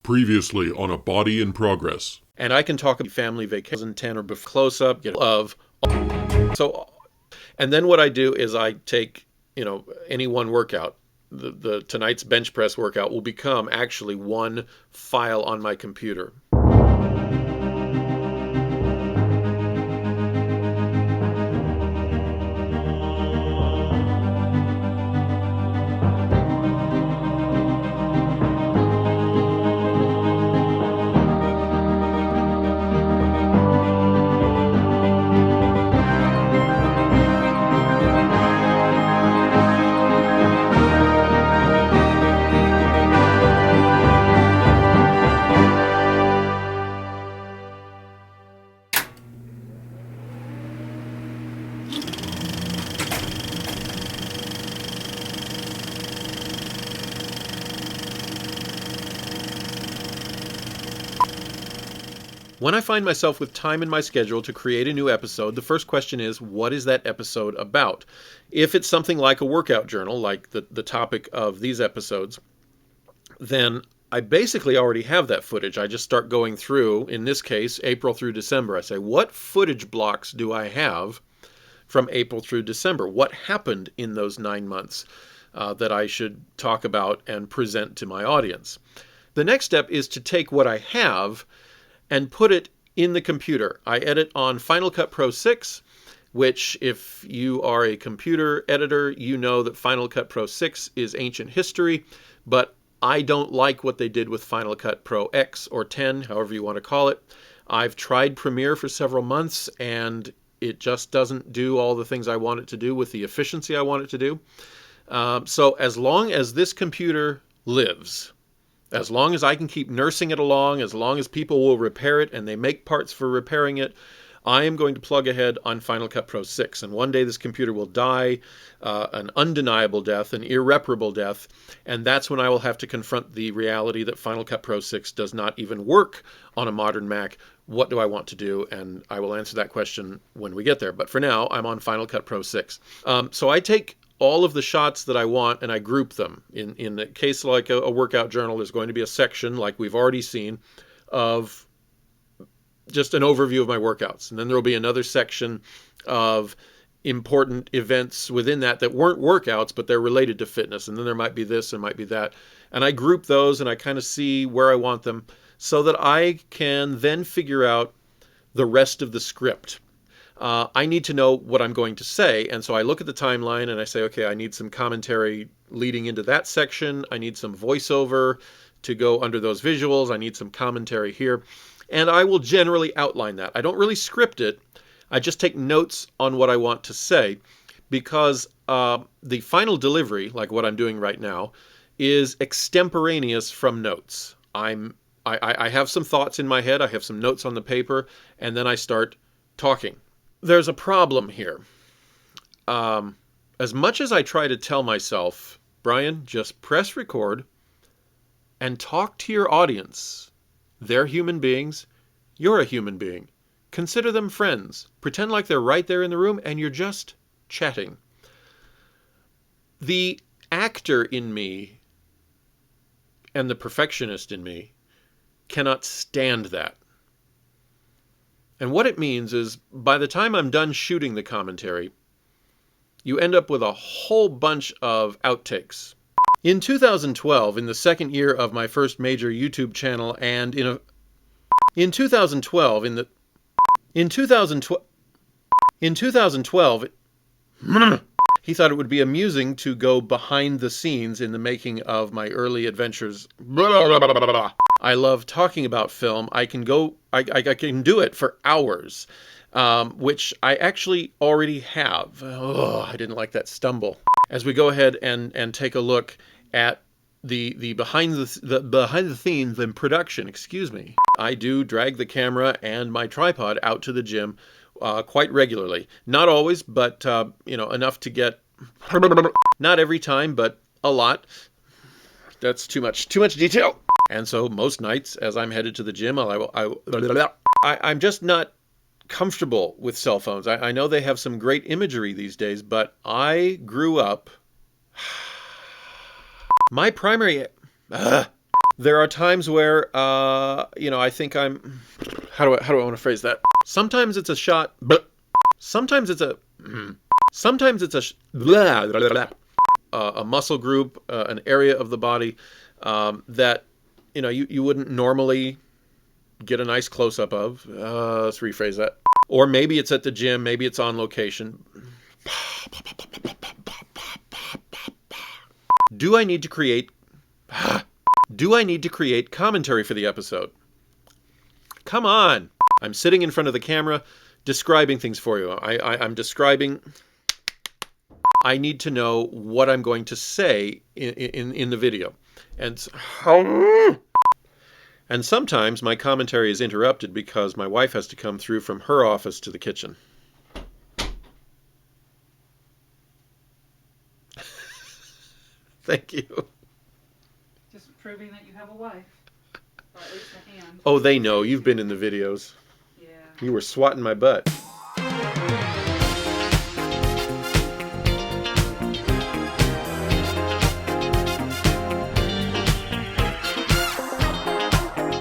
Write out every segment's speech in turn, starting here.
Previously on A Body in Progress. And I can talk about family vacation, 10 or close up, so, and then what I do is I take, any one workout. The tonight's bench press workout will become actually one file on my computer. When I find myself with time in my schedule to create a new episode, the first question is, what is that episode about? If it's something like a workout journal, like the topic of these episodes, then I basically already have that footage. I just start going through, in this case, April through December. I say, what footage blocks do I have from April through December? What happened in those 9 months that I should talk about and present to my audience? The next step is to take what I have and put it in the computer. I edit on Final Cut Pro 6, which if you are a computer editor, you know that Final Cut Pro 6 is ancient history, but I don't like what they did with Final Cut Pro X or 10, however you want to call it. I've tried Premiere for several months, and it just doesn't do all the things I want it to do with the efficiency I want it to do. So as long as this computer lives, as long as I can keep nursing it along, as long as people will repair it and they make parts for repairing it, I am going to plug ahead on Final Cut Pro 6. And one day this computer will die, an undeniable death, an irreparable death, and that's when I will have to confront the reality that Final Cut Pro 6 does not even work on a modern Mac. What do I want to do? And I will answer that question when we get there. But for now, I'm on Final Cut Pro 6. So I take all of the shots that I want and I group them. In a case like a workout journal, there's going to be a section, like we've already seen, of just an overview of my workouts. And then there will be another section of important events within that weren't workouts, but they're related to fitness. And then there might be this and might be that. And I group those and I kind of see where I want them so that I can then figure out the rest of the script. I need to know what I'm going to say, and so I look at the timeline and I say, okay, I need some commentary leading into that section. I need some voiceover to go under those visuals. I need some commentary here, and I will generally outline that. I don't really script it. I just take notes on what I want to say, because the final delivery, like what I'm doing right now, is extemporaneous from notes. I have some thoughts in my head, I have some notes on the paper, and then I start talking. There's a problem here. As much as I try to tell myself, Brian, just press record and talk to your audience. They're human beings. You're a human being. Consider them friends. Pretend like they're right there in the room and you're just chatting. The actor in me and the perfectionist in me cannot stand that. And what it means is, by the time I'm done shooting the commentary, you end up with a whole bunch of outtakes. In 2012, in the second year of my first major YouTube channel, and in 2012, he thought it would be amusing to go behind the scenes in the making of my early adventures. I love talking about film. I can do it for hours, which I actually already have. Oh, I didn't like that stumble. As we go ahead and take a look at the behind the scenes in production, I do drag the camera and my tripod out to the gym quite regularly. Not always, but enough to get, not every time, but a lot. That's too much detail. And so most nights as I'm headed to the gym, I'm just not comfortable with cell phones. I know they have some great imagery these days, but I grew up... My primary There are times where, I think I'm. How do I want to phrase that? Sometimes it's a shot, but sometimes it's a. Sometimes it's blah, blah, blah, blah, a muscle group, an area of the body that you wouldn't normally get a nice close up of. Let's rephrase that. Or maybe it's at the gym, maybe it's on location. Do I need to create commentary for the episode? Come on. I'm sitting in front of the camera describing things for you. I'm describing. I need to know what I'm going to say in the video. And sometimes my commentary is interrupted because my wife has to come through from her office to the kitchen. Thank you. Just proving that you have a wife. Or at least a hand. Oh, they know. You've been in the videos. Yeah. You were swatting my butt.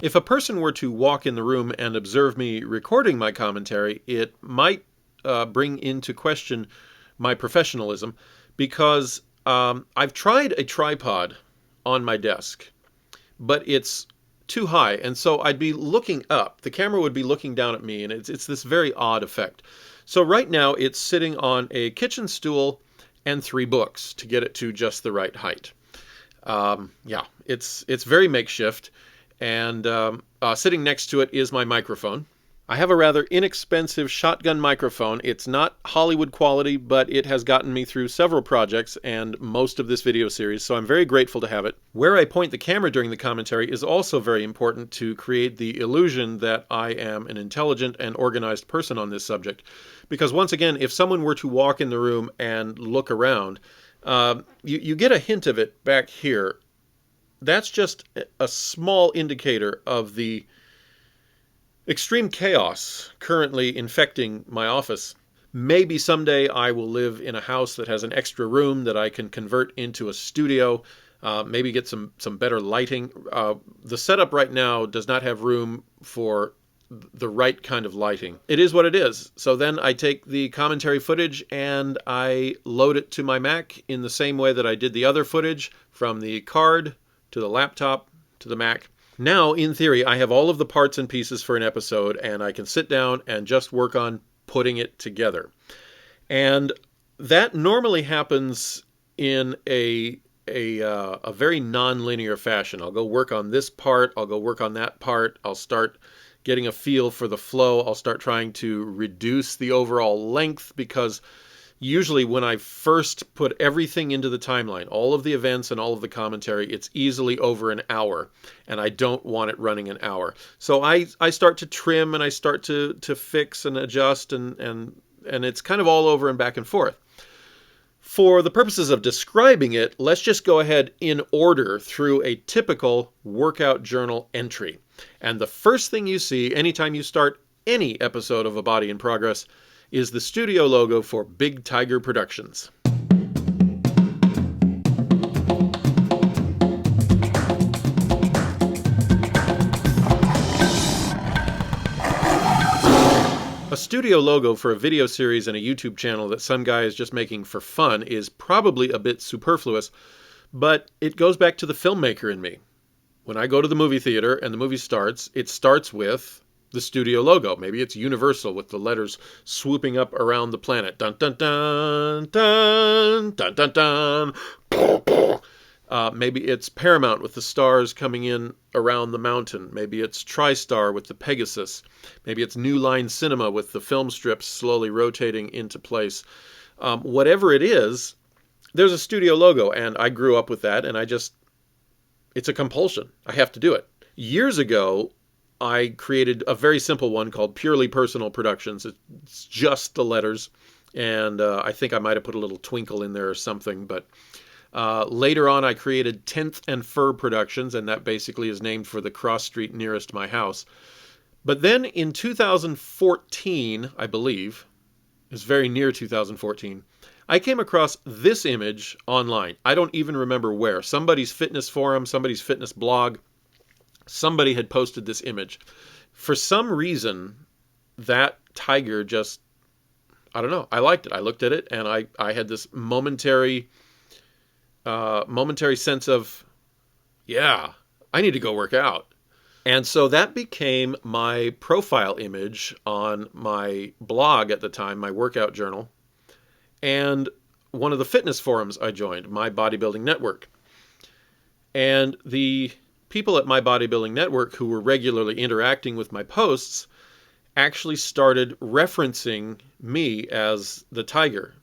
If a person were to walk in the room and observe me recording my commentary, it might bring into question my professionalism, because I've tried a tripod on my desk, but it's too high, and so I'd be looking up. The camera would be looking down at me, and it's this very odd effect. So right now it's sitting on a kitchen stool and 3 books to get it to just the right height. It's very makeshift. And sitting next to it is my microphone. I have a rather inexpensive shotgun microphone. It's not Hollywood quality, but it has gotten me through several projects and most of this video series, so I'm very grateful to have it. Where I point the camera during the commentary is also very important to create the illusion that I am an intelligent and organized person on this subject. Because once again, if someone were to walk in the room and look around, you get a hint of it back here. That's just a small indicator of the extreme chaos currently infecting my office. Maybe someday I will live in a house that has an extra room that I can convert into a studio, maybe get some better lighting. The setup right now does not have room for the right kind of lighting. It is what it is. So then I take the commentary footage and I load it to my Mac in the same way that I did the other footage, from the card to the laptop, to the Mac. Now, in theory, I have all of the parts and pieces for an episode, and I can sit down and just work on putting it together. And that normally happens in a very non-linear fashion. I'll go work on this part, I'll go work on that part, I'll start getting a feel for the flow, I'll start trying to reduce the overall length, because usually when I first put everything into the timeline, all of the events and all of the commentary, it's easily over an hour, and I don't want it running an hour. So I start to trim, and I start to fix and adjust, and it's kind of all over and back and forth. For the purposes of describing it, let's just go ahead in order through a typical workout journal entry. And the first thing you see anytime you start any episode of A Body in Progress is the studio logo for Big Tiger Productions. A studio logo for a video series and a YouTube channel that some guy is just making for fun is probably a bit superfluous, but it goes back to the filmmaker in me. When I go to the movie theater and the movie starts, it starts with the studio logo. Maybe it's Universal with the letters swooping up around the planet. Dun dun dun dun dun dun dun. Maybe it's Paramount with the stars coming in around the mountain. Maybe it's TriStar with the Pegasus. Maybe it's New Line Cinema with the film strips slowly rotating into place. Whatever it is, there's a studio logo, and I grew up with that, and it's a compulsion. I have to do it. Years ago, I created a very simple one called Purely Personal Productions. It's just the letters, and I think I might have put a little twinkle in there or something, but later on I created 10th and Fur Productions, and that basically is named for the cross street nearest my house. But then in 2014, I believe, it's very near 2014, I came across this image online. I don't even remember where. Somebody's fitness forum, somebody's fitness blog. somebody had posted this image. For some reason, that tiger just, I don't know, I liked it. I looked at it and I had this momentary sense of, yeah, I need to go work out. And so that became my profile image on my blog at the time, my workout journal, and one of the fitness forums I joined, My Bodybuilding Network. And the people at My Bodybuilding Network who were regularly interacting with my posts actually started referencing me as the tiger.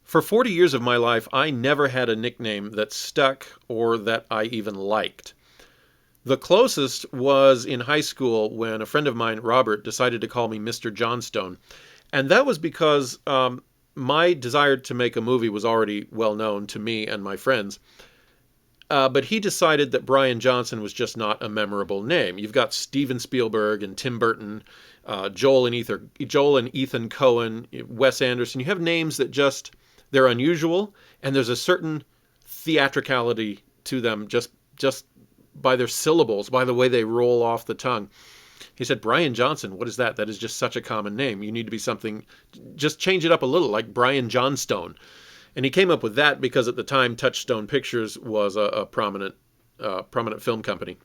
For 40 years of my life, I never had a nickname that stuck or that I even liked. The closest was in high school when a friend of mine, Robert, decided to call me Mr. Johnstone. And that was because my desire to make a movie was already well known to me and my friends. But he decided that Brian Johnson was just not a memorable name. You've got Steven Spielberg and Tim Burton, Joel and Ethan Coen, Wes Anderson. You have names that they're unusual, and there's a certain theatricality to them just by their syllables, by the way they roll off the tongue. He said, Brian Johnson, what is that? That is just such a common name. You need to be something, just change it up a little, like Brian Johnstone. And he came up with that because at the time, Touchstone Pictures was a prominent film company.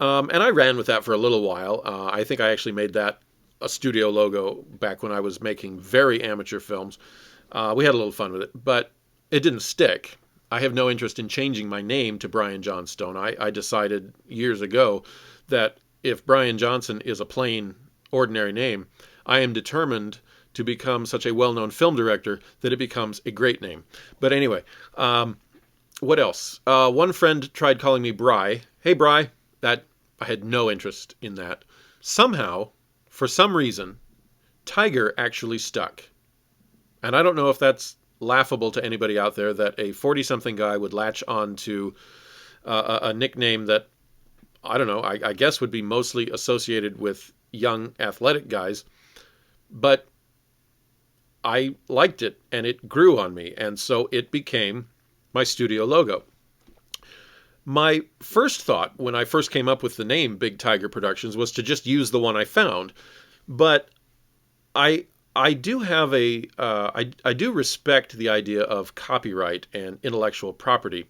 And I ran with that for a little while. I think I actually made that a studio logo back when I was making very amateur films. We had a little fun with it, but it didn't stick. I have no interest in changing my name to Brian Johnstone. I decided years ago that if Brian Johnson is a plain, ordinary name, I am determined to become such a well-known film director that it becomes a great name. But anyway, what else? One friend tried calling me Bry. Hey, Bry. I had no interest in that. Somehow, for some reason, Tiger actually stuck. And I don't know if that's laughable to anybody out there that a 40-something guy would latch on to a nickname that, I don't know, I guess would be mostly associated with young athletic guys. But I liked it, and it grew on me, and so it became my studio logo. My first thought when I first came up with the name Big Tiger Productions was to just use the one I found, but I do have I do respect the idea of copyright and intellectual property.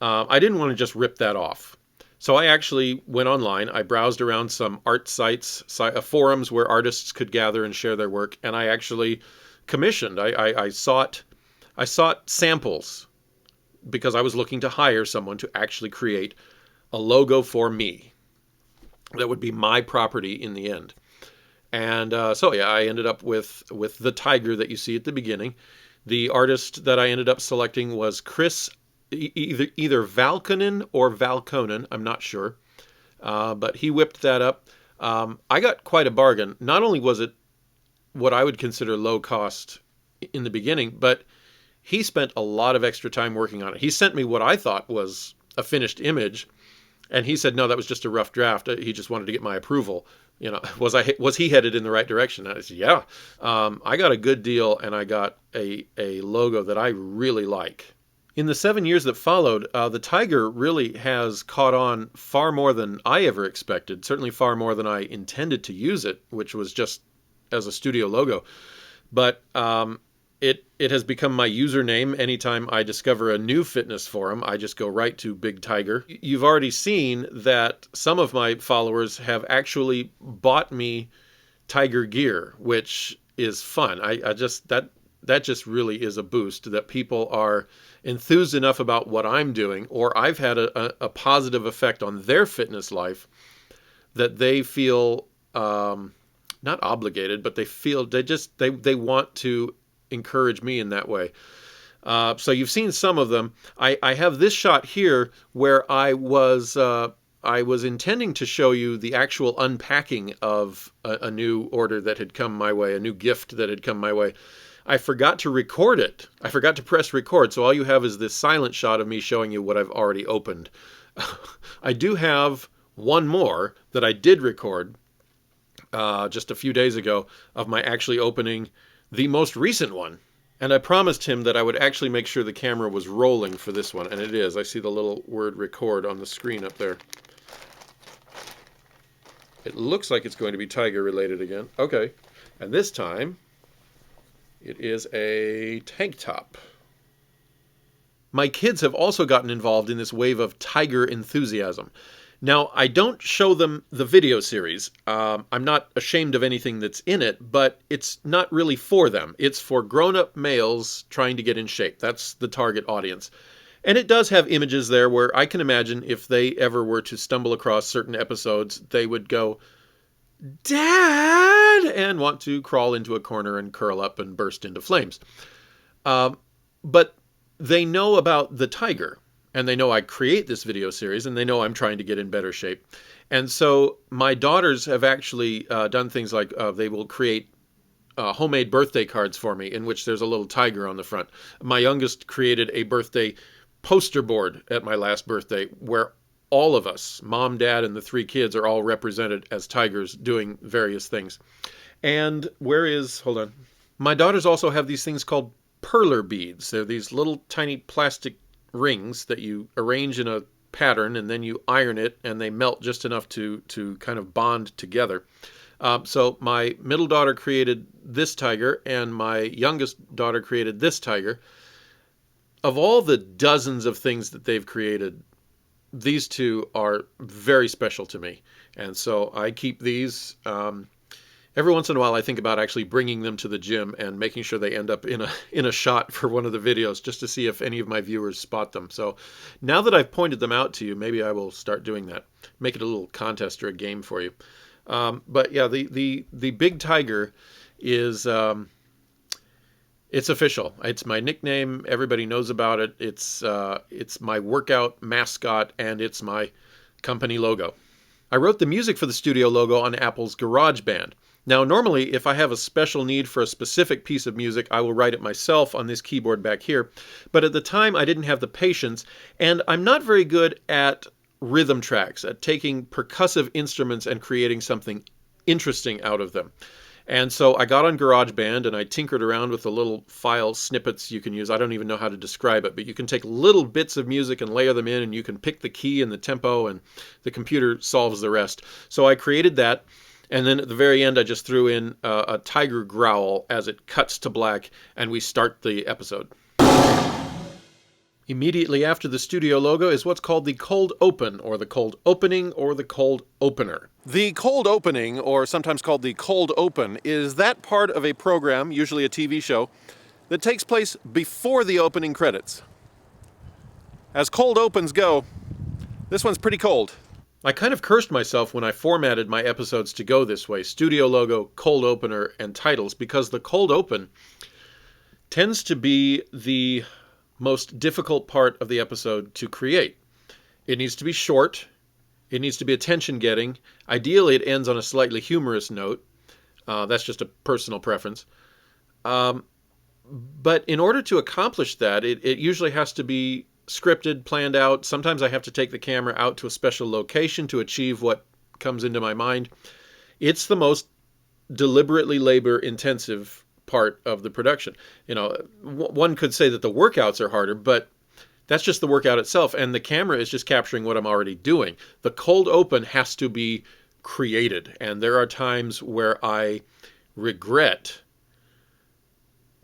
I didn't want to just rip that off. So I actually went online. I browsed around some art sites, forums where artists could gather and share their work, and I actually commissioned. I sought samples because I was looking to hire someone to actually create a logo for me that would be my property in the end. And so I ended up with the tiger that you see at the beginning. The artist that I ended up selecting was Chris, either Valkonen or Valkonen, I'm not sure. But he whipped that up. I got quite a bargain. Not only was it what I would consider low cost in the beginning, but he spent a lot of extra time working on it. He sent me what I thought was a finished image, and he said, no, that was just a rough draft. He just wanted to get my approval. You know, was he headed in the right direction? And I said, yeah. I got a good deal, and I got a logo that I really like. In the 7 years that followed, the tiger really has caught on far more than I ever expected, certainly far more than I intended to use it, which was just as a studio logo. But it has become my username. Anytime I discover a new fitness forum, I just go right to Big Tiger. You've already seen that some of my followers have actually bought me Tiger gear, which is fun. That just really is a boost, that people are enthused enough about what I'm doing, or I've had a positive effect on their fitness life, that they feel not obligated, but they feel they want to encourage me in that way. So you've seen some of them. I have this shot here where I was intending to show you the actual unpacking of a new order that had come my way, a new gift that had come my way. I forgot to record it. I forgot to press record, so all you have is this silent shot of me showing you what I've already opened. I do have one more that I did record just a few days ago of my actually opening the most recent one. And I promised him that I would actually make sure the camera was rolling for this one, and it is. I see the little word record on the screen up there. It looks like it's going to be tiger related again. Okay. And this time, it is a tank top. My kids have also gotten involved in this wave of tiger enthusiasm. Now, I don't show them the video series. I'm not ashamed of anything that's in it, but it's not really for them. It's for grown-up males trying to get in shape. That's the target audience. And it does have images there where I can imagine if they ever were to stumble across certain episodes, they would go, "Dad!" and want to crawl into a corner and curl up and burst into flames. But they know about the tiger, and they know I create this video series, and they know I'm trying to get in better shape. And so my daughters have actually done things like they will create homemade birthday cards for me in which there's a little tiger on the front. My youngest created a birthday poster board at my last birthday where all of us, mom, dad, and the 3 kids, are all represented as tigers doing various things. And hold on. My daughters also have these things called perler beads. They're these little tiny plastic rings that you arrange in a pattern and then you iron it and they melt just enough to kind of bond together. So my middle daughter created this tiger and my youngest daughter created this tiger. Of all the dozens of things that they've created, these 2 are very special to me. And so I keep these. Every once in a while I think about actually bringing them to the gym and making sure they end up in a shot for one of the videos just to see if any of my viewers spot them. So now that I've pointed them out to you, maybe I will start doing that. Make it a little contest or a game for you. But yeah, the big tiger is it's official. It's my nickname. Everybody knows about it. It's my workout mascot and it's my company logo. I wrote the music for the studio logo on Apple's GarageBand. Now, normally, if I have a special need for a specific piece of music, I will write it myself on this keyboard back here. But at the time, I didn't have the patience, and I'm not very good at rhythm tracks, at taking percussive instruments and creating something interesting out of them. And so I got on GarageBand and I tinkered around with the little file snippets you can use. I don't even know how to describe it, but you can take little bits of music and layer them in, and you can pick the key and the tempo, and the computer solves the rest. So I created that. And then at the very end, I just threw in a tiger growl as it cuts to black, and we start the episode. Immediately after the studio logo is what's called the cold open, or the cold opening, or the cold opener. The cold opening, or sometimes called the cold open, is that part of a program, usually a TV show, that takes place before the opening credits. As cold opens go, this one's pretty cold. I kind of cursed myself when I formatted my episodes to go this way, studio logo, cold opener, and titles, because the cold open tends to be the most difficult part of the episode to create. It needs to be short. It needs to be attention-getting. Ideally, it ends on a slightly humorous note. That's just a personal preference. But in order to accomplish that, it usually has to be scripted, planned out. Sometimes I have to take the camera out to a special location to achieve what comes into my mind. It's the most deliberately labor-intensive part of the production. You know, one could say that the workouts are harder, but that's just the workout itself, and the camera is just capturing what I'm already doing. The cold open has to be created, and there are times where I regret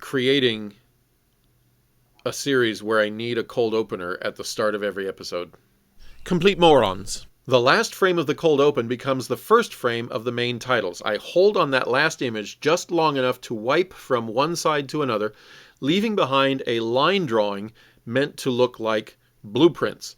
creating a series where I need a cold opener at the start of every episode. Complete morons. The last frame of the cold open becomes the first frame of the main titles. I hold on that last image just long enough to wipe from one side to another, leaving behind a line drawing meant to look like blueprints.